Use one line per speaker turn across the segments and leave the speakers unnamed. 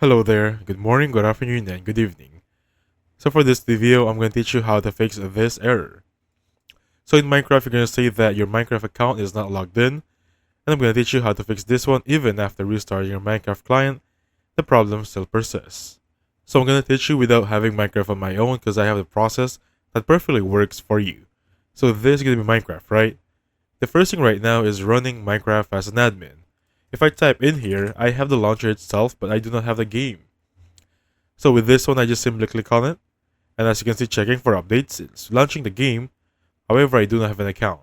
Hello there, good morning, good afternoon, and good evening. So for this video, I'm going to teach you how to fix this error. So in Minecraft, you're going to say that your Minecraft account is not logged in, and I'm going to teach you how to fix this one even after restarting your Minecraft client, the problem still persists. So I'm going to teach you without having Minecraft on my own because I have the process that perfectly works for you. So this is going to be Minecraft, right? The first thing right now is running Minecraft as an admin. If I type in here, I have the launcher itself, but I do not have the game. So with this one, I just simply click on it. And as you can see, checking for updates, it's launching the game. However, I do not have an account.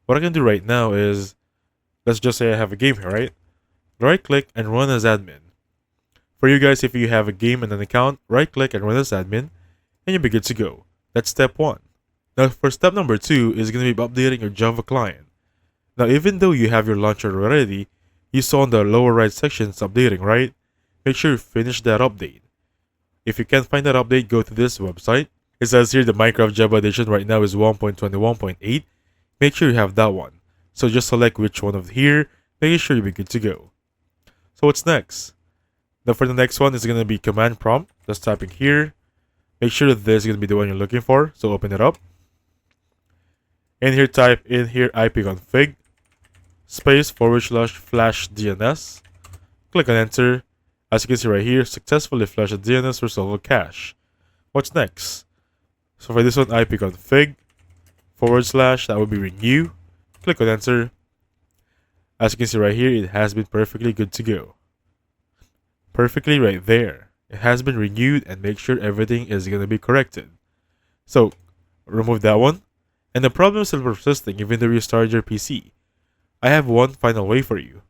What I can do right now is, let's just say I have a game here, right? Right click and run as admin. For you guys, if you have a game and an account, right click and run as admin, and you'll be good to go. That's step 1. Now for step number 2 is going to be updating your Java client. Now even though you have your launcher already, you saw in the lower right section it's updating, right? Make sure you finish that update. If you can't find that update, go to this website. It says here the Minecraft Java edition right now is 1.21.8. Make sure you have that one. So just select which one of here, making sure you'll be good to go. So what's next? Now for the next one, it's going to be command prompt. Just typing here. Make sure that this is going to be the one you're looking for. So open it up. And here type in here ipconfig space /flash DNS. Click on enter. As you can see right here, successfully flushed the DNS resolve cache. What's next? So for this one, ipconfig / that would be renew. Click on enter. As you can see right here, it has been perfectly good to go. Perfectly right there. It has been renewed, and make sure everything is going to be corrected. So remove that one. And the problem is still persisting even though you started your PC. I have one final way for you.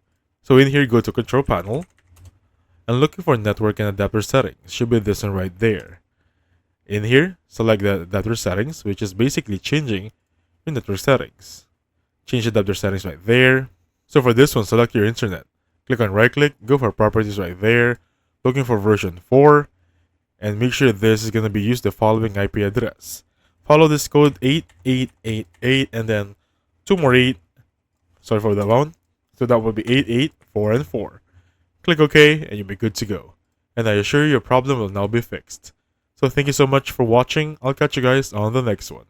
So in here, go to control panel. And looking for network and adapter settings. Should be this one right there. In here, select the adapter settings, which is basically changing your network settings. Change the adapter settings right there. So for this one, select your internet. Click on right click, go for properties right there. Looking for version 4. And make sure this is going to be used the following IP address. Follow this code 8888 and then 2 more 8. Sorry for that one. So that would be 884 and 4. Click OK and you'll be good to go. And I assure you your problem will now be fixed. So thank you so much for watching. I'll catch you guys on the next one.